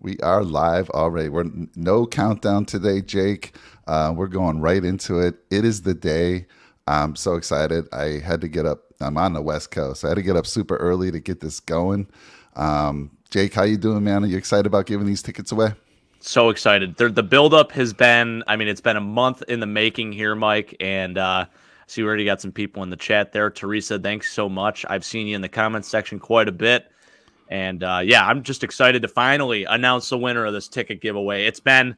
We are live already. We're no countdown today, Jake. We're going right into it. It is the day. I'm so excited. I had to get up. I'm on the West Coast. I had to get up super early to get this going. Jake, how you doing, man? Are you excited about giving these tickets away? So excited. The buildup has been, I mean, it's been a month in the making here, Mike. And see, we already got some people in the chat there. Teresa, thanks so much. I've seen you in the comments section quite a bit. And yeah, I'm just excited to finally announce the winner of this ticket giveaway. It's been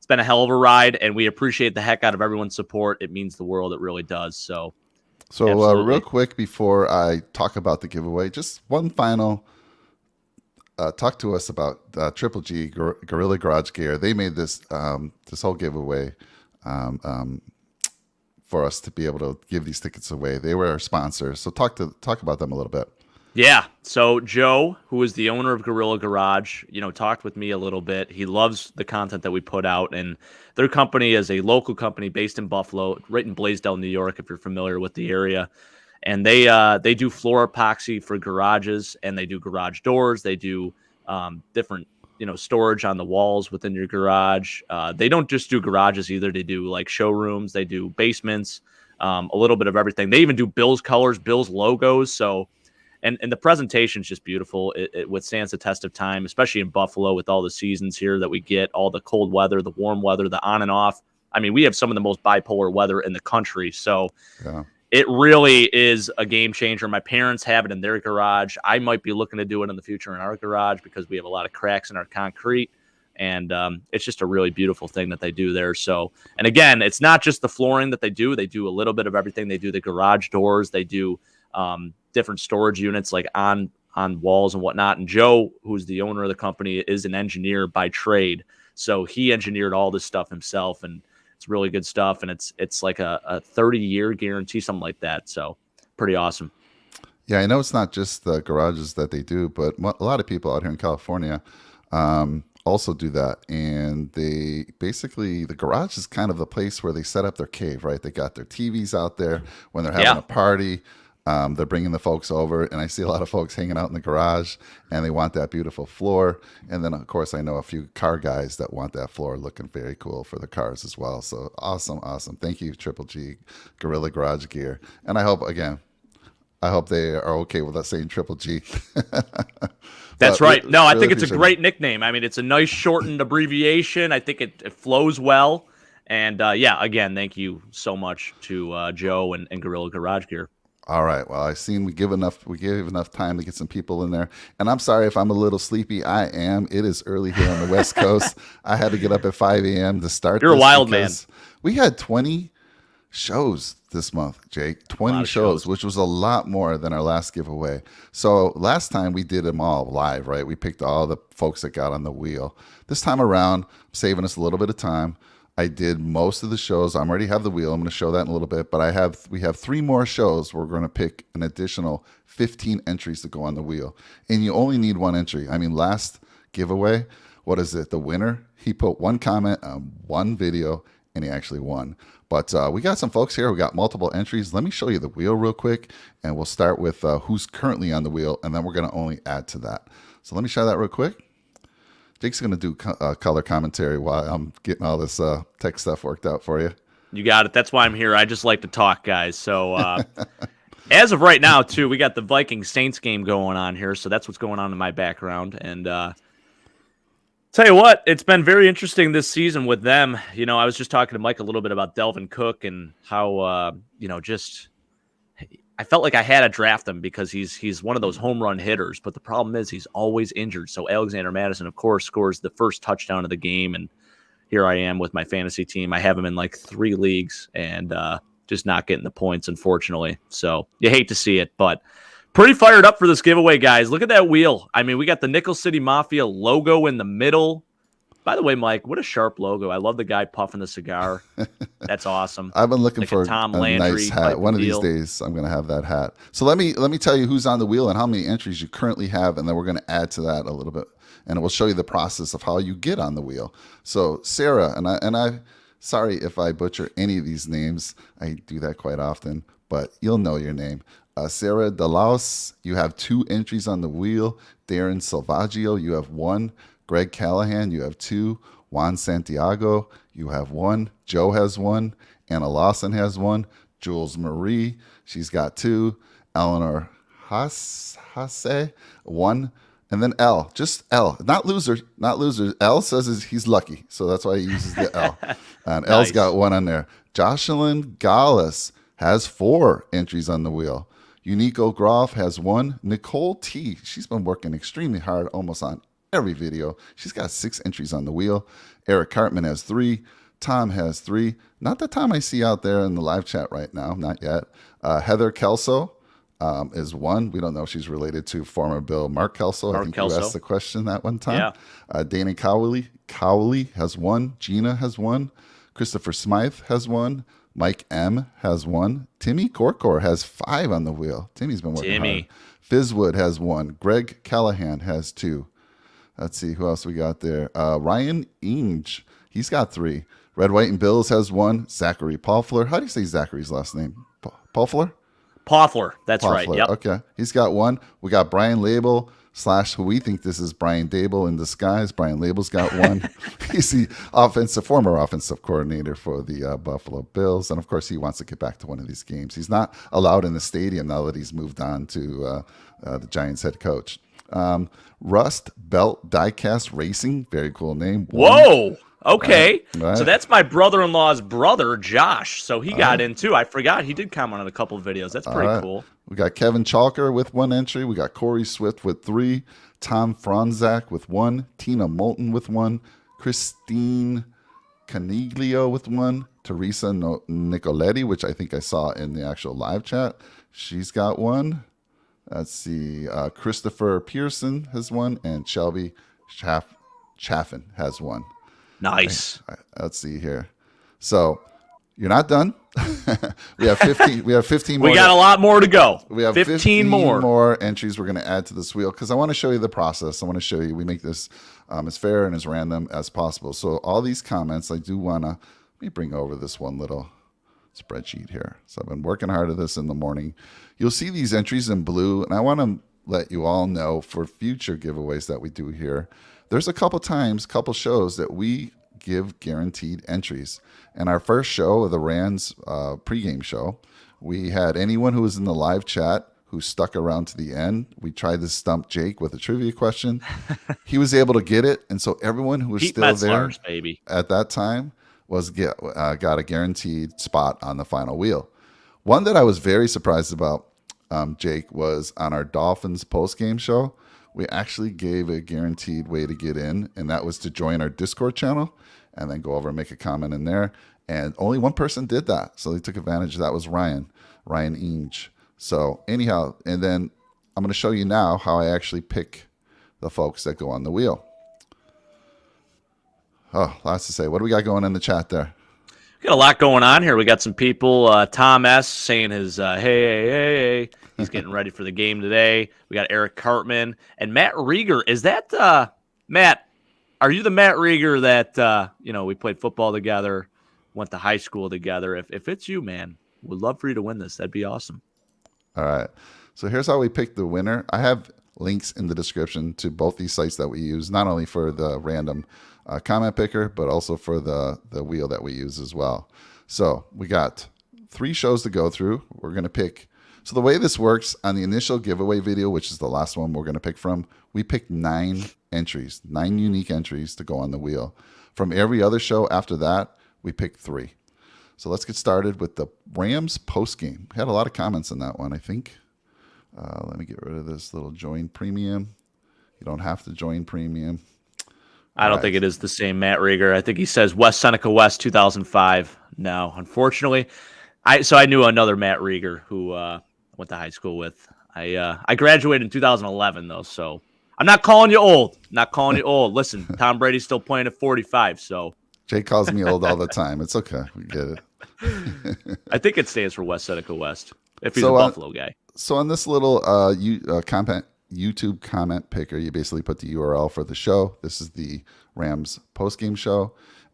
a hell of a ride, and we appreciate the heck out of everyone's support. It means the world. It really does. So So, real absolutely. quick before I talk about the giveaway, just one final talk to us about Triple G Gorilla Garage Gear. They made this whole giveaway um, um, for us to be able to give these tickets away. They were our sponsors, so talk about them a little bit. Yeah. So Joe, who is the owner of Gorilla Garage, talked with me a little bit. He loves the content that we put out, and their company is a local company based in Buffalo, right in Blaisdell, New York, if you're familiar with the area. And they do floor epoxy for garages, and they do garage doors. They do different storage on the walls within your garage. They don't just do garages either. They do like showrooms. They do basements. A little bit of everything. They even do Bills colors, Bills logos. So and the presentation is just beautiful. It withstands the test of time, especially in Buffalo with all the seasons here that we get, all the cold weather, the warm weather, the on and off. I mean, we have some of the most bipolar weather in the country. So Yeah. it really is a game changer. My parents have it in their garage. I might be looking to do it in the future in our garage because we have a lot of cracks in our concrete. And it's just a really beautiful thing that they do there. So, and again, it's not just the flooring that they do. They do a little bit of everything. They do the garage doors. They do different storage units like on walls and whatnot. And Joe, who's the owner of the company, is an engineer by trade. So he engineered all this stuff himself, and it's really good stuff. And it's like a 30-year guarantee, something like that. So pretty awesome. Yeah, I know it's not just the garages that they do, but a lot of people out here in California also do that. And they basically, the garage is kind of the place where they set up their cave, right? They got their TVs out there when they're having Yeah. a party. They're bringing the folks over, and I see a lot of folks hanging out in the garage, and they want that beautiful floor. And then, of course, I know a few car guys that want that floor looking very cool for the cars as well. So awesome, awesome. Thank you, Triple G, Gorilla Garage Gear. And I hope they are okay with us saying Triple G. That's But right. No, I really think it's a appreciate it. great nickname. I mean, it's a nice shortened abbreviation. I think it flows well. And yeah, again, thank you so much to Joe and Gorilla Garage Gear. All right. Well, I seen we gave enough time to get some people in there. And I'm sorry if I'm a little sleepy. I am. It is early here on the West Coast. I had to get up at 5 a.m. to start You're a this wild man. because we had 20 shows this month, Jake. A lot 20 of shows, shows. which was a lot more than our last giveaway. So last time we did them all live, right? We picked all the folks that got on the wheel. This time around, saving us a little bit of time. I did most of the shows. I already have the wheel. I'm going to show that in a little bit, but we have three more shows. We're going to pick an additional 15 entries to go on the wheel, and you only need one entry. I mean, last giveaway, what is it? The winner, he put one comment on one video, and he actually won. But we got some folks here. We got multiple entries. Let me show you the wheel real quick, and we'll start with who's currently on the wheel, and then we're going to only add to that. So let me show that real quick. Jake's going to do color commentary while I'm getting all this tech stuff worked out for you. You got it. That's why I'm here. I just like to talk, guys. So as of right now, too, we got the Vikings Saints game going on here. So that's what's going on in my background. And tell you what, it's been very interesting this season with them. I was just talking to Mike a little bit about Delvin Cook and how, just I felt like I had to draft him because he's one of those home run hitters. But the problem is he's always injured. So Alexander Madison, of course, scores the first touchdown of the game. And here I am with my fantasy team. I have him in like 3 leagues and just not getting the points, unfortunately. So you hate to see it, but pretty fired up for this giveaway, guys. Look at that wheel. I mean, we got the Nickel City Mafia logo in the middle. By the way, Mike, what a sharp logo. I love the guy puffing the cigar. That's awesome. I've been looking Like for a Tom a nice Landry hat. type One of of these deal. days, I'm going to have that hat. So let me tell you who's on the wheel and how many entries you currently have, and then we're going to add to that a little bit, and it will show you the process of how you get on the wheel. So Sarah, and I sorry if I butcher any of these names. I do that quite often, but you'll know your name. Sarah Delaus, you have 2 entries on the wheel. Darren Salvaggio, you have 1. Greg Callahan, you have 2. Juan Santiago, you have 1. Joe has 1. Anna Lawson has 1. Jules Marie, she's got 2. Eleanor Hasse, 1. And then L, just L, not loser, not loser. L says he's lucky, so that's why he uses the L. And Nice. L's got 1 on there. Jocelyn Gallus has 4 entries on the wheel. Unico Groff has 1. Nicole T, she's been working extremely hard almost on every video. She's got 6 entries on the wheel. Eric Cartman has 3. Tom has 3. Not the Tom I see out there in the live chat right now, not yet. Heather Kelso is 1. We don't know if she's related to former Bill Mark Kelso. I think Kelso. you asked the question that one time. Yeah. Dana Cowley has 1. Gina has 1. Christopher Smythe has 1. Mike M has 1. Timmy Corcor has 5 on the wheel. Timmy's been working hard. Fizzwood has 1. Greg Callahan has 2. Let's see who else we got there. Ryan Inge, he's got 3. Red, White, and Bills has 1. Zachary Paulfler. How do you say Zachary's last name? Paulfler? Paulfler. That's right. Yep. Okay. He's got 1. We got Brian Label / who we think this is Brian Dable in disguise. Brian Label's got 1. He's the former offensive coordinator for the Buffalo Bills. And of course, he wants to get back to one of these games. He's not allowed in the stadium now that he's moved on to the Giants head coach. Rust Belt Diecast Racing. Very cool name. 1. Whoa. Okay. Right. So that's my brother-in-law's brother, Josh. So he got in too. I forgot he did comment on a couple of videos. That's pretty cool. We got Kevin Chalker with 1 entry. We got Corey Swift with 3. Tom Franzak with 1. Tina Moulton with 1. Christine Caniglio with 1. Teresa Nicoletti, which I think I saw in the actual live chat. She's got 1. Let's see. Christopher Pearson has 1. And Shelby Chaffin has 1. Nice. Let's see here. So you're not done. we have 15. We have 15 more. We got a lot more to go. We have 15 more entries we're going to add to this wheel because I want to show you the process. I want to show you we make this as fair and as random as possible. So all these comments, I do want to let me bring over this one little spreadsheet here. So I've been working hard at this in the morning. You'll see these entries in blue, and I want to let you all know for future giveaways that we do here. There's a couple shows that we give guaranteed entries. And our first show of the Rams pregame show, we had anyone who was in the live chat who stuck around to the end. We tried to stump Jake with a trivia question. He was able to get it. And so everyone who was still there at that time got a guaranteed spot on the final wheel. One that I was very surprised about, Jake, was on our Dolphins postgame show. We actually gave a guaranteed way to get in, and that was to join our Discord channel and then go over and make a comment in there. And only one person did that, so they took advantage. That was Ryan Inge. So anyhow, and then I'm going to show you now how I actually pick the folks that go on the wheel. Oh, lots to say. What do we got going in the chat there? We got a lot going on here. We got some people. Tom S. saying his hey. He's getting ready for the game today. We got Eric Cartman and Matt Rieger. Is that Matt? Are you the Matt Rieger that we played football together, went to high school together? If it's you, man, would love for you to win this. That'd be awesome. All right. So here's how we pick the winner. I have links in the description to both these sites that we use, not only for the random comment picker, but also for the wheel that we use as well. So we got 3 shows to go through. We're going to pick. So the way this works on the initial giveaway video, which is the last one we're going to pick from, we picked 9 entries, 9 unique entries to go on the wheel. From every other show after that, we picked 3. So let's get started with the Rams postgame. We had a lot of comments on that one, I think. Let me get rid of this little join premium. You don't have to join premium. I don't think it is the same Matt Rieger. I think he says West Seneca West 2005. No, unfortunately. I knew another Matt Rieger who went to high school with. I graduated in 2011, though, so I'm not calling you old. Listen, Tom Brady's still playing at 45, so. Jake calls me old all the time. It's okay. We get it. I think it stands for West Seneca West, if he's a Buffalo guy. So on this little YouTube comment picker, you basically put the URL for the show. This is the Rams postgame show.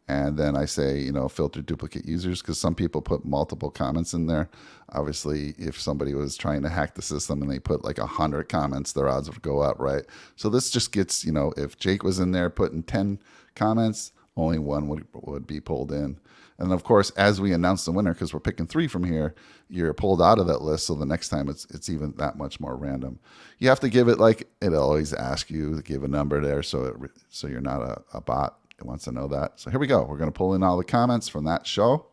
And then I say, filter duplicate users because some people put multiple comments in there. Obviously, if somebody was trying to hack the system and they put like 100 comments, their odds would go up, right? So this just gets, if Jake was in there putting 10 comments, only one would be pulled in. And of course, as we announce the winner, because we're picking 3 from here, you're pulled out of that list. So the next time it's even that much more random. You have to give it like it'll always ask you to give a number there, so you're not a bot. It wants to know that. So here we go. We're going to pull in all the comments from that show.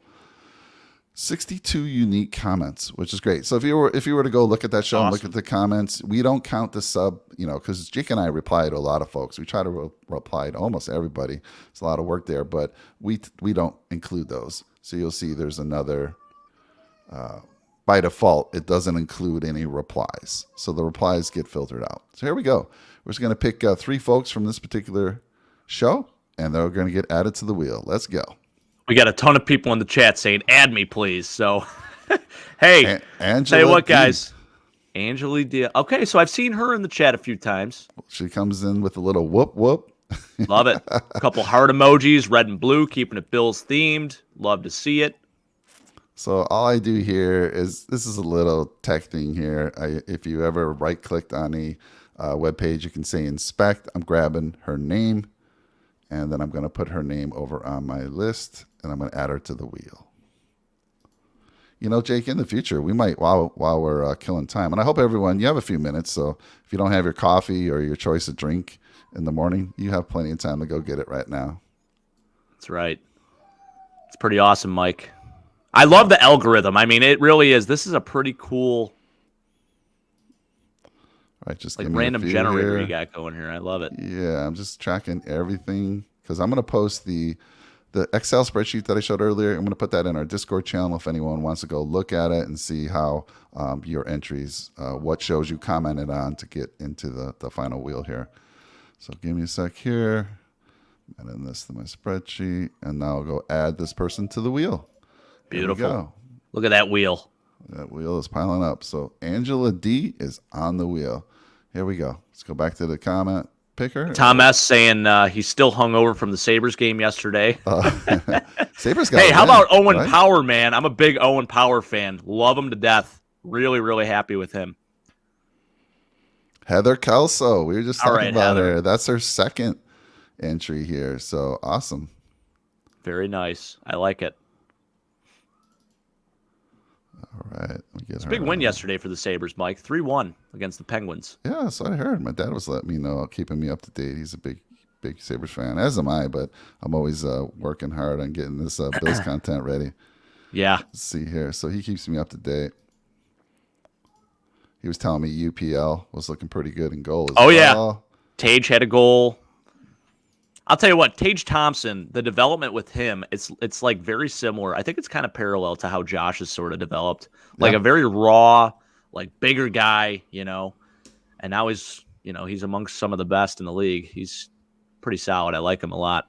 62 unique comments, which is great. So if you were to go look at that show and look at the comments, we don't count the sub, because Jake and I reply to a lot of folks. We try to reply to almost everybody. It's a lot of work there, but we don't include those. So you'll see there's another. By default, it doesn't include any replies. So the replies get filtered out. So here we go. We're just going to pick 3 folks from this particular show, and they're going to get added to the wheel. Let's go. We got a ton of people in the chat saying, add me, please. So, hey, Angela tell you what, D. guys. Angela D. Okay, so I've seen her in the chat a few times. She comes in with a little whoop, whoop. Love it. A couple heart emojis, red and blue, keeping it Bills themed. Love to see it. So all I do here is, this is a little tech thing here. If you ever right-clicked on a web page, you can say inspect. I'm grabbing her name, and then I'm going to put her name over on my list, and I'm going to add her to the wheel. Jake, in the future, we might, while we're killing time, and I hope everyone, you have a few minutes, so if you don't have your coffee or your choice of drink in the morning, you have plenty of time to go get it right now. That's right. It's pretty awesome, Mike. I love the algorithm. I mean, it really is. This is a pretty cool, right, just like random generator you got going here. I love it. Yeah, I'm just tracking everything because I'm going to post the Excel spreadsheet that I showed earlier. I'm going to put that in our Discord channel if anyone wants to go look at it and see how your entries, what shows you commented on to get into the final wheel here. So give me a sec here. And then this to my spreadsheet. And now I'll go add this person to the wheel. Beautiful. Look at that wheel. That wheel is piling up. So Angela D is on the wheel. Here we go. Let's go back to the comment picker. Tom S. saying he's still hungover from the Sabres game yesterday. Sabres got Hey, how about Owen right? Power, man? I'm a big Owen Power fan. Love him to death. Really, really happy with him. Heather Kelso. We were just talking about Heather. her. That's her second entry here. So awesome. Very nice. I like it. All right. It's a big win yesterday for the Sabres, Mike. 3-1 against the Penguins. Yeah, so I heard. My dad was letting me know, keeping me up to date. He's a big Sabres fan, as am I, but I'm always working hard on getting this Bills content ready. Yeah. Let's see here. So he keeps me up to date. He was telling me UPL was looking pretty good in goal as well. Yeah. Tage had a goal. I'll tell you what, Tage Thompson, the development with him, it's like very similar. I think it's kind of parallel to how Josh has sort of developed. Like a very raw, like bigger guy, and now he's amongst some of the best in the league. He's pretty solid. I like him a lot.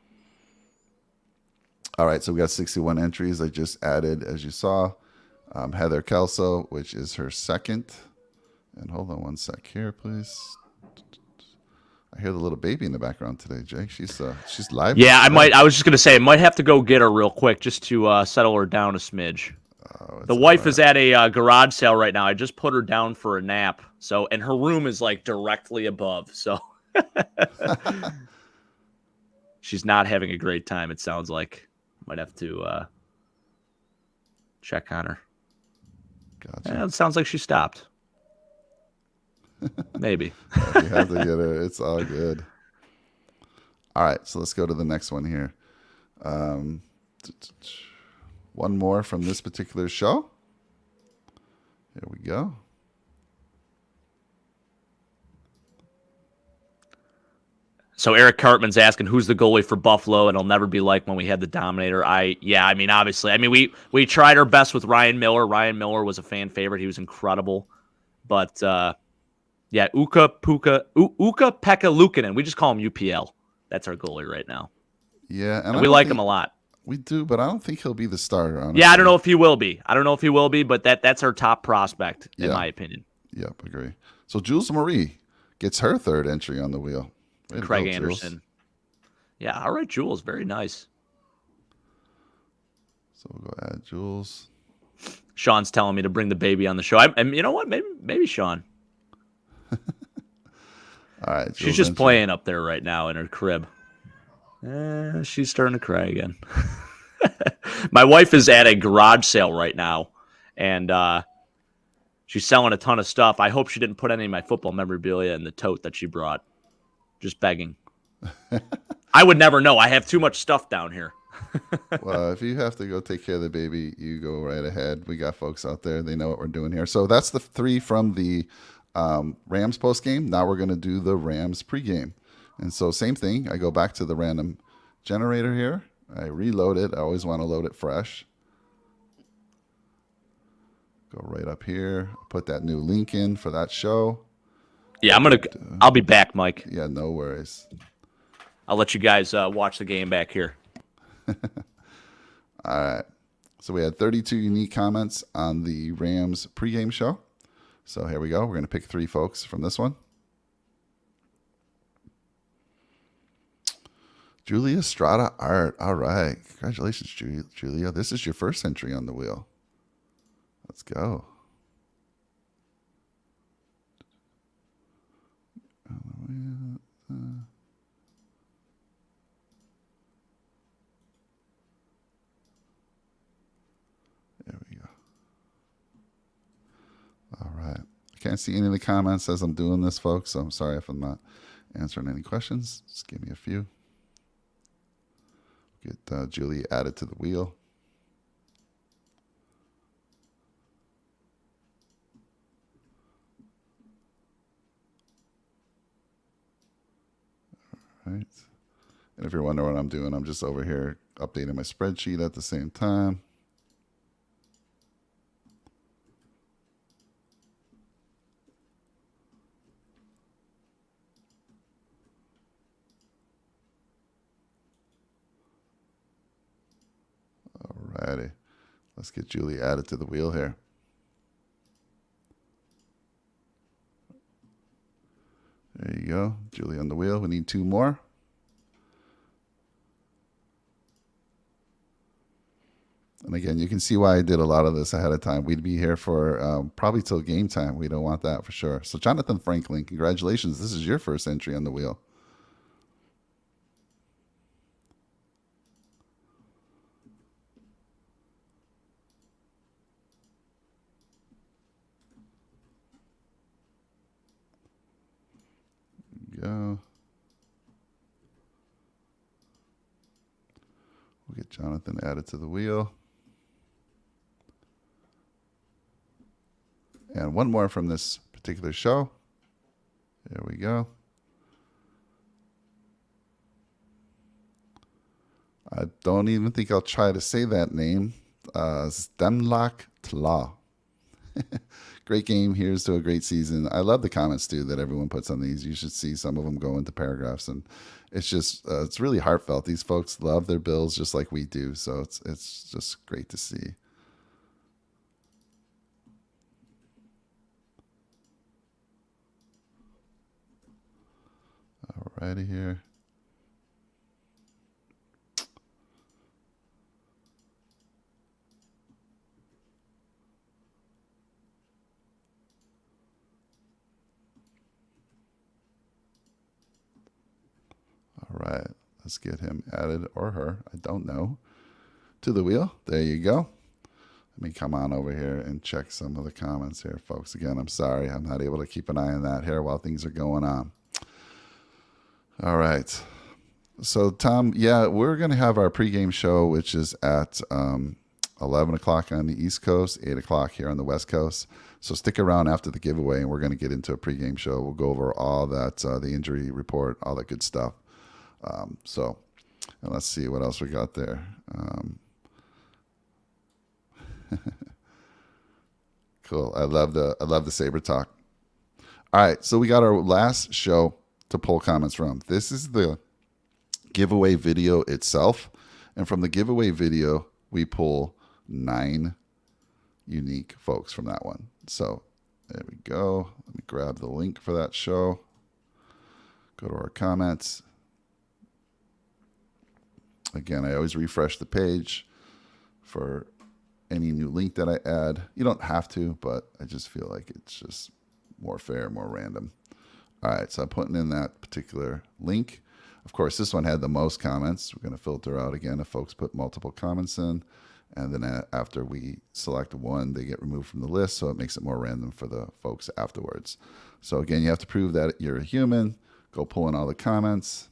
All right, so we got 61 entries. I just added, as you saw, Heather Kelso, which is her second. And hold on one sec here, please. I hear the little baby in the background today, Jake. She's live. Yeah, I was just gonna say I might have to go get her real quick just to settle her down a smidge. The wife is at a garage sale right now. I just put her down for a nap. So, and her room is like directly above. So she's not having a great time. It sounds like might have to check on her. Gotcha. It sounds like she stopped. Maybe. You have to get her. It's all good. All right, so let's go to the next one here. One more from this particular show. Here we go. So Eric Cartman's asking who's the goalie for Buffalo, and it'll never be like when we had the Dominator. Obviously, we tried our best with Ryan Miller. Ryan Miller was a fan favorite. He was incredible. But yeah, Ukko-Pekka Luukkonen. We just call him UPL. That's our goalie right now. Yeah, and we like him a lot. We do, but I don't think he'll be the starter, honestly. Yeah, I don't know if he will be. But that's our top prospect, in my opinion. Yep, agree. So Jules Marie gets her third entry on the wheel. Craig Anderson. Jules. Yeah, all right, Jules. Very nice. So we'll go add Jules. Sean's telling me to bring the baby on the show. And you know what? Maybe Sean. All right. Jules She's just entry. playing up there right now in her crib. She's starting to cry again. My wife is at a garage sale right now, and she's selling a ton of stuff. I hope she didn't put any of my football memorabilia in the tote that she brought. Just begging. I would never know. I have too much stuff down here. Well, if you have to go take care of the baby, you go right ahead. We got folks out there. They know what we're doing here. So that's the 3 from the Rams post game. Now we're going to do the Rams pregame. And so same thing. I go back to the random generator here. I reload it. I always want to load it fresh. Go right up here. Put that new link in for that show. Yeah, I'll be back, Mike. Yeah, no worries. I'll let you guys watch the game back here. All right. So we had 32 unique comments on the Rams pregame show. So here we go. We're going to pick 3 folks from this one. Julia Estrada Art. All right. Congratulations, Julia. This is your first entry on the wheel. Let's go. There we go. All right. I can't see any of the comments as I'm doing this, folks, so I'm sorry if I'm not answering any questions. Just give me a few. Get Julie added to the wheel. All right. And if you're wondering what I'm doing, I'm just over here updating my spreadsheet at the same time. Alrighty. Let's get Julie added to the wheel here. There you go. Julie on the wheel. We need 2 more. And again, you can see why I did a lot of this ahead of time. We'd be here for probably till game time. We don't want that for sure. So Jonathan Franklin, congratulations. This is your first entry on the wheel. Go. We'll get Jonathan added to the wheel. And 1 more from this particular show. There we go. I don't even think I'll try to say that name. Stemlock Tla. Great game. Here's to a great season. I love the comments too that everyone puts on these. You should see some of them go into paragraphs, and it's just it's really heartfelt. These folks love their Bills just like we do, so it's just great to see. Alrighty here. All right, let's get him added, or her, I don't know, to the wheel. There you go. Let me come on over here and check some of the comments here, folks. Again, I'm sorry. I'm not able to keep an eye on that here while things are going on. All right. So, Tom, yeah, we're going to have our pregame show, which is at 11 o'clock on the East Coast, 8 o'clock here on the West Coast. So stick around after the giveaway, and we're going to get into a pregame show. We'll go over all that, the injury report, all that good stuff. And let's see what else we got there. Cool. I love the Saber talk. All right, so we got our last show to pull comments from. This is the giveaway video itself, and from the giveaway video, we pull 9 unique folks from that one. So there we go. Let me grab the link for that show. Go to our comments. Again, I always refresh the page for any new link that I add. You don't have to, but I just feel like it's just more fair, more random. All right, so I'm putting in that particular link. Of course, this one had the most comments. We're going to filter out again if folks put multiple comments in. And then after we select one, they get removed from the list, so it makes it more random for the folks afterwards. So again, you have to prove that you're a human. Go pull in all the comments.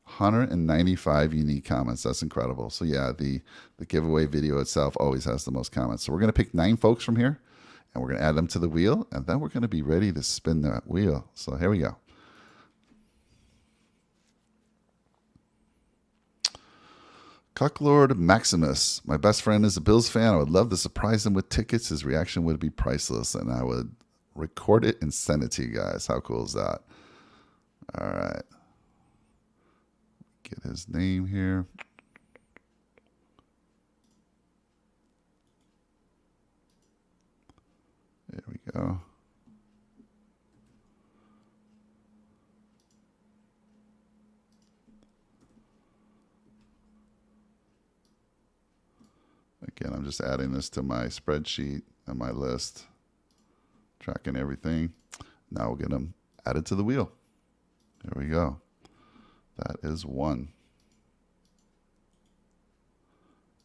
195 unique comments. That's incredible. So yeah, the giveaway video itself always has the most comments. So we're going to pick 9 folks from here, and we're going to add them to the wheel, and then we're going to be ready to spin that wheel. So here we go. Cucklord Maximus. My best friend is a Bills fan. I would love to surprise him with tickets. His reaction would be priceless, and I would record it and send it to you guys. How cool is that? All right. Get his name here. There we go. Again, I'm just adding this to my spreadsheet and my list, tracking everything. Now we'll get them added to the wheel. There we go. That is 1.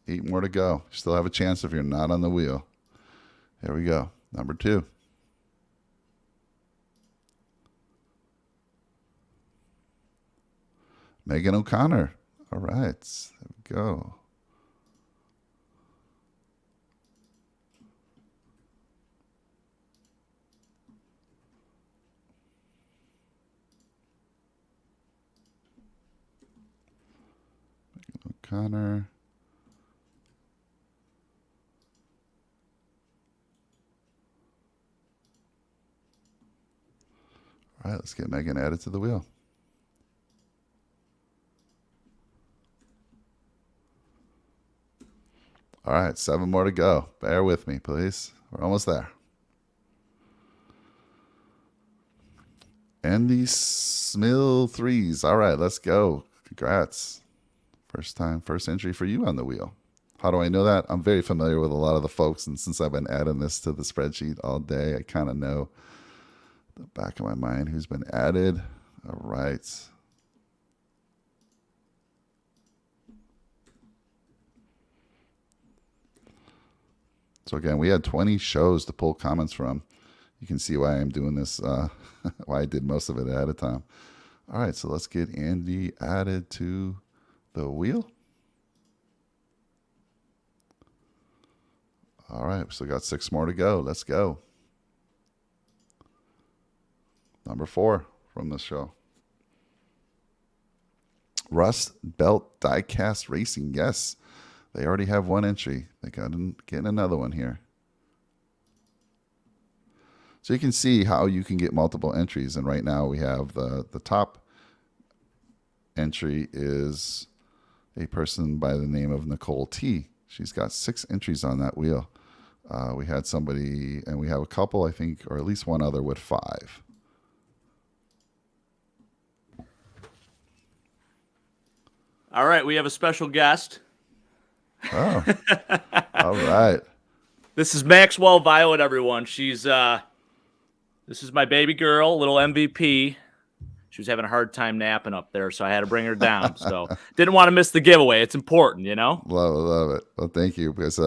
8 more to go. You still have a chance if you're not on the wheel. Here we go. Number 2. Megan O'Connor. All right. There we go. O'Connor. All right, let's get Megan added to the wheel. All right, 7 more to go. Bear with me, please. We're almost there. Andy Smill 3s. All right, let's go. Congrats. First entry for you on the wheel. How do I know that? I'm very familiar with a lot of the folks, and since I've been adding this to the spreadsheet all day, I kind of know the back of my mind who's been added. All right. So again, we had 20 shows to pull comments from. You can see why I'm doing this, why I did most of it ahead of time. All right, so let's get Andy added to the wheel. All right, we still got 6 more to go. Let's go. Number 4 from the show. Rust Belt Diecast Racing. Yes, they already have 1 entry. They got to get another one here. So you can see how you can get multiple entries. And right now we have the top entry is a person by the name of Nicole T. She's got 6 entries on that wheel. We had somebody, and we have a couple, I think, or at least one other with 5. All right, we have a special guest. Oh, all right. This is Maxwell Violet, everyone. She's this is my baby girl, little MVP. She was having a hard time napping up there, so I had to bring her down. So didn't want to miss the giveaway. It's important, you know? Love it. Well, thank you, because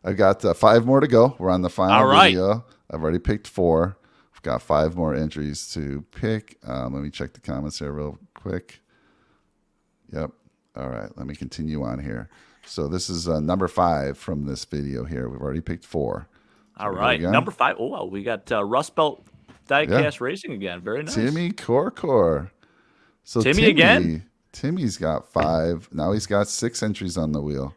I've got 5 more to go. We're on the final video. I've already picked 4. I've got 5 more entries to pick. Let me check the comments here real quick. Yep. All right. Let me continue on here. So this is number 5 from this video here. We've already picked 4. So all right. Number 5. Oh, well, we got Rust Belt Diecast Racing again. Very nice. Timmy Corcor. So Timmy again? Timmy's got 5. Now he's got 6 entries on the wheel.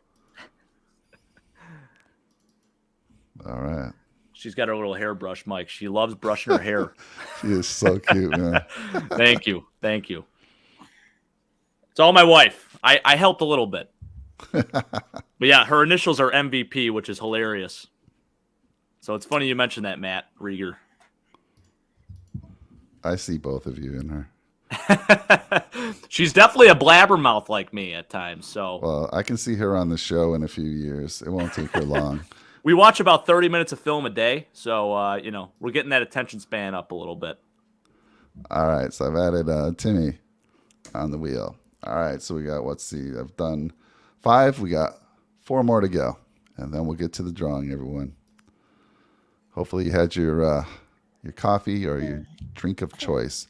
All right. She's got her little hairbrush, Mike. She loves brushing her hair. She is so cute, man. Thank you. Thank you. It's all my wife. I helped a little bit. But yeah, her initials are MVP, which is hilarious. So it's funny you mentioned that, Matt Rieger. I see both of you in her. She's definitely a blabbermouth like me at times. So Well, I can see her on the show in a few years. It won't take her long. we watch about 30 minutes of film a day. So, we're getting that attention span up a little bit. All right, so I've added Timmy on the wheel. All right, so we got, let's see, I've done 5. We got 4 more to go, and then we'll get to the drawing, everyone. Hopefully you had your coffee or your drink of choice.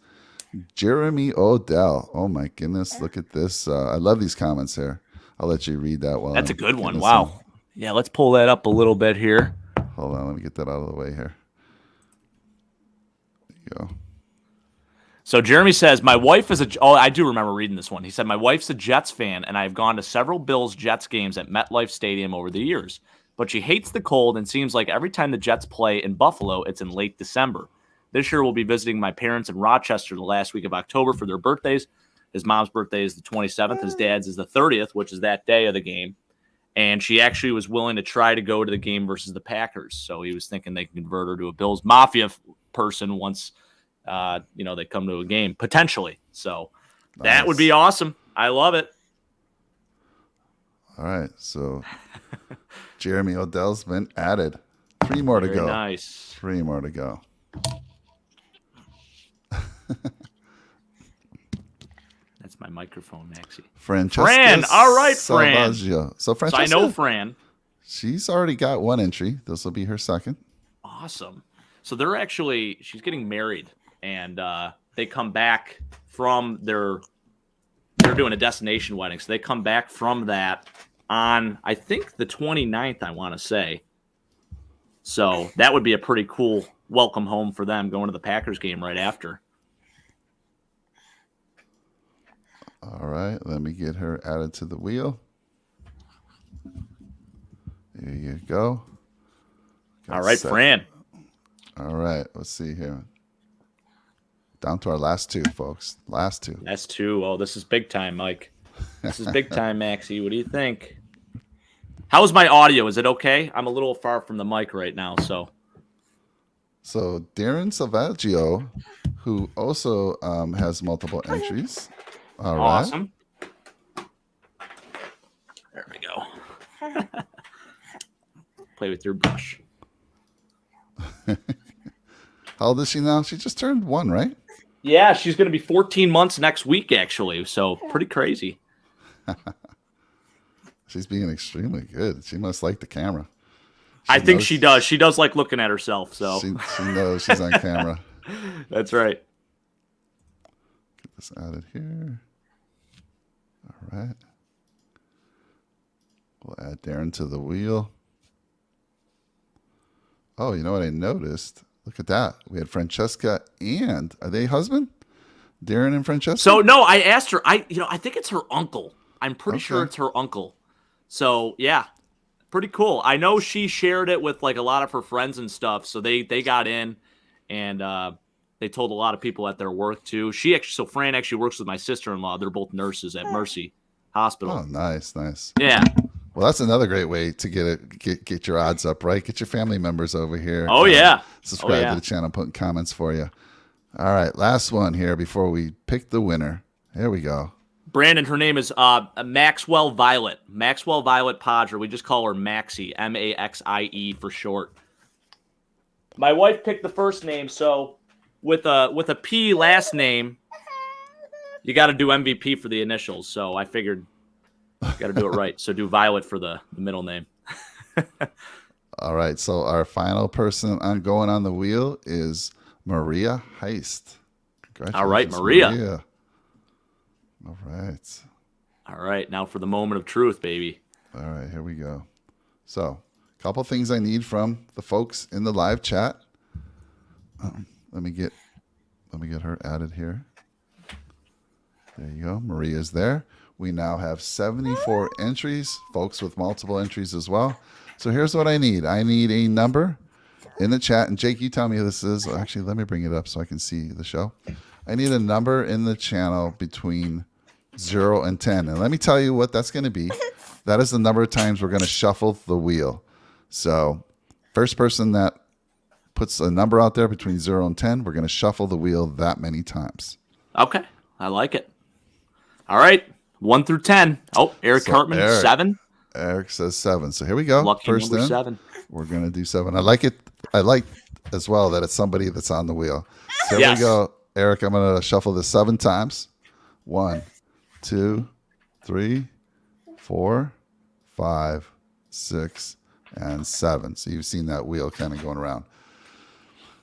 Jeremy Odell. Oh, my goodness, look at this. I love these comments here. I'll let you read that while That's I'm a good one. getting this Wow. Yeah, let's pull that up a little bit here. Hold on, let me get that out of the way here. There you go. So Jeremy says, my wife is I do remember reading this one. He said, my wife's a Jets fan, and I've gone to several Bills-Jets games at MetLife Stadium over the years. But she hates the cold and seems like every time the Jets play in Buffalo, it's in late December. This year, we'll be visiting my parents in Rochester the last week of October for their birthdays. His mom's birthday is the 27th. His dad's is the 30th, which is that day of the game. And she actually was willing to try to go to the game versus the Packers. So he was thinking they can convert her to a Bills Mafia person once they come to a game, potentially. So that would be awesome. I love it. All right, so Jeremy Odell's been added. 3 more to go. Nice. 3 more to go. That's my microphone, Maxie. Francesca Fran. All right, Fran. Salvaggio. So Francesca, I know Fran. she's already got 1 entry. This will be her second. Awesome. So she's getting married, and they come back from they're doing a destination wedding. So they come back from that on, I think, the 29th, I want to say. So that would be a pretty cool welcome home for them, going to the Packers game right after. All right, let me get her added to the wheel. There you go. All right, Fran. All right, let's see here. Down to our last 2, folks. Last 2. That's 2. Oh, this is big time, Mike. This is big time, Maxie. What do you think? How's my audio? Is it okay? I'm a little far from the mic right now, so. So Darren Salvaggio, who also has multiple entries. All right. Awesome. There we go. Play with your brush. How old is she now? She just turned 1, right? Yeah, she's going to be 14 months next week, actually. So pretty crazy. She's being extremely good. She must like the camera. I think she does. She does like looking at herself. So she knows she's on camera. That's right. Get this added here. All right. We'll add Darren to the wheel. Oh, you know what I noticed? Look at that. We had Francesca and, are they husband? Darren and Francesca? So no, I asked her. I think it's her uncle. I'm pretty sure it's her uncle. So yeah, pretty cool. I know she shared it with like a lot of her friends and stuff. So they got in, and they told a lot of people at their work too. So Fran actually works with my sister-in-law. They're both nurses at Mercy Hospital. Oh, nice. Yeah. Well, that's another great way to get your odds up, right? Get your family members over here. Oh, yeah. Subscribe to the channel, putting comments for you. All right, last one here before we pick the winner. Here we go. Brandon, her name is Maxwell Violet. Maxwell Violet Podger. We just call her Maxie, Maxie for short. My wife picked the first name, so with a P last name, you got to do MVP for the initials. So I figured got to do it right. So do Violet for the middle name. All right, so our final person going on the wheel is Maria Heist. Congratulations, All right, Maria. All right. All right, now for the moment of truth, baby. All right, here we go. So, a couple things I need from the folks in the live chat. Let me get her added here. There you go. Maria's there. We now have 74 entries, folks with multiple entries as well. So here's what I need. I need a number in the chat. And Jake, you tell me who this is. Actually, let me bring it up so I can see the show. I need a number in the channel between 0 and 10. And let me tell you what that's going to be. That is the number of times we're going to shuffle the wheel. So first person that puts a number out there between 0 and 10, we're going to shuffle the wheel that many times. Okay. I like it. All right. 1 through 10. Oh, Eric Hartman, Eric. 7. Eric says 7. So here we go. Lucky First number in. 7. We're going to do 7. I like it. I like as well that it's somebody that's on the wheel. So here Yes. we go. Eric, I'm going to shuffle this 7 times. 1, 2, 3, 4, 5, 6, and 7. So you've seen that wheel kind of going around.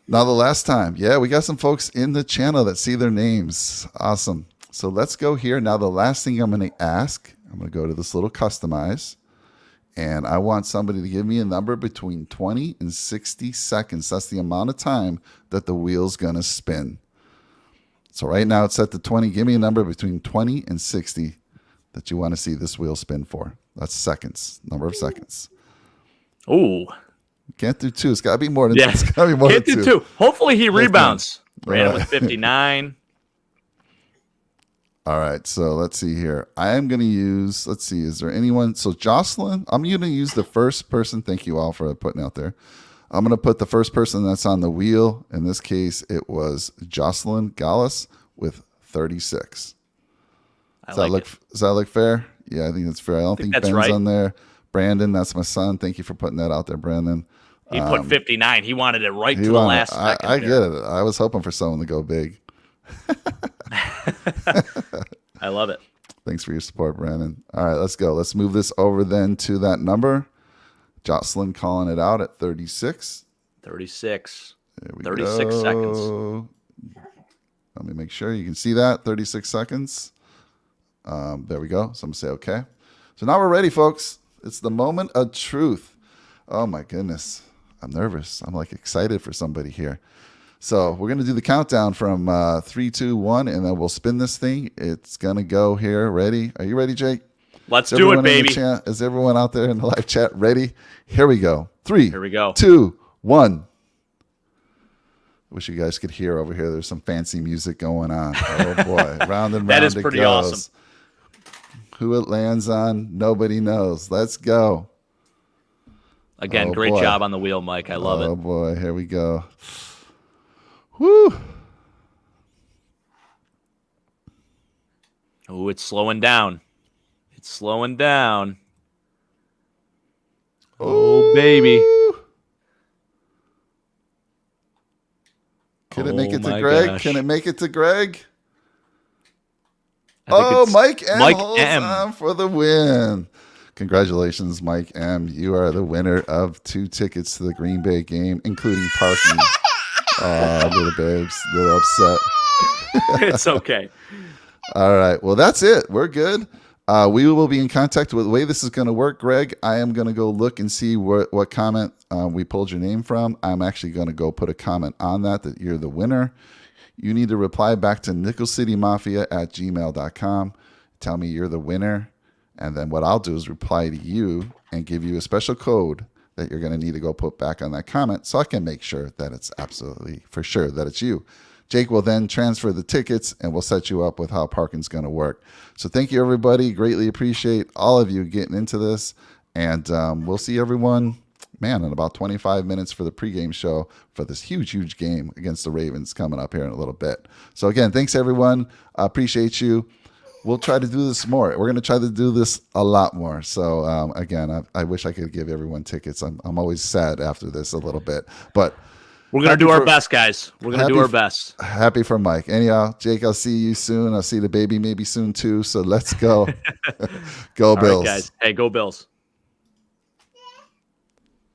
Now the last time. Yeah, we got some folks in the channel that see their names. Awesome. So let's go here. Now the last thing I'm going to ask, I'm going to go to this little customize. And I want somebody to give me a number between 20 and 60 seconds. That's the amount of time that the wheel's going to spin. So right now it's set to 20. Give me a number between 20 and 60 that you want to see this wheel spin for. That's seconds, number of seconds. Ooh. Can't do 2. It's got to be more than Yeah. 2. It's got to be more Can't than do 2. 2. Hopefully he rebounds. All Ran it right. with 59. All right, so let's see here. I am going to use, let's see, is there anyone? So Jocelyn, I'm going to use the first person. Thank you all for putting out there. I'm going to put the first person that's on the wheel. In this case, it was Jocelyn Gallus with 36. Does that look fair? Yeah, I think that's fair. I don't think that's Ben's right. on there. Brandon, that's my son. Thank you for putting that out there, Brandon. He put 59. He wanted it right to the wanted- last second. I get it. I was hoping for someone to go big. I love it. Thanks for your support, Brandon. All right, let's go. Let's move this over then to that number. Jocelyn calling it out at 36. 36. There we 36 go. seconds. Let me make sure you can see that. 36 seconds. There we go. So I'm going to say okay. So now we're ready, folks. It's the moment of truth. Oh, my goodness. I'm nervous. I'm like excited for somebody here. So we're going to do the countdown from 3, 2, 1, and then we'll spin this thing. It's going to go here. Ready? Are you ready, Jake? Let's do it, baby. Is everyone out there in the live chat ready? Here we go. 3, Here we go. 2, 1. I wish you guys could hear over here. There's some fancy music going on. Oh, boy. Round and round That is it pretty goes. awesome. Who it lands on, nobody knows. Let's go. Again, Oh, great boy. job on the wheel, Mike. I love Oh, it. boy. Here we go. Woo. Oh, it's slowing down. It's slowing down. Oh, baby. Can it make it to my Greg? gosh. Can it make it to Greg? I think Oh, it's Mike M. Mike holds M. on for the win. Congratulations, Mike M. You are the winner of 2 tickets to the Green Bay game, including parking. Oh, little babes, a little upset. It's okay. All right. Well, that's it. We're good. We will be in contact with the way this is going to work, Greg. I am going to go look and see what comment we pulled your name from. I'm actually going to go put a comment on that you're the winner. You need to reply back to nickelcitymafia@gmail.com. Tell me you're the winner. And then what I'll do is reply to you and give you a special code that you're going to need to go put back on that comment so I can make sure that it's absolutely for sure that it's you. Jake will then transfer the tickets and we'll set you up with how parking's going to work. So thank you, everybody. Greatly appreciate all of you getting into this. And we'll see everyone, in about 25 minutes for the pregame show for this huge, huge game against the Ravens coming up here in a little bit. So again, thanks, everyone. I appreciate you. We'll try to do this more. We're going to try to do this a lot more. So again, I wish I could give everyone tickets. I'm always sad after this a little bit, but We're going to do our best, guys. We're going to do our best. Happy for Mike. Anyhow, Jake, I'll see you soon. I'll see the baby maybe soon too. So let's go. Go Bills. All right, guys. Hey, go Bills.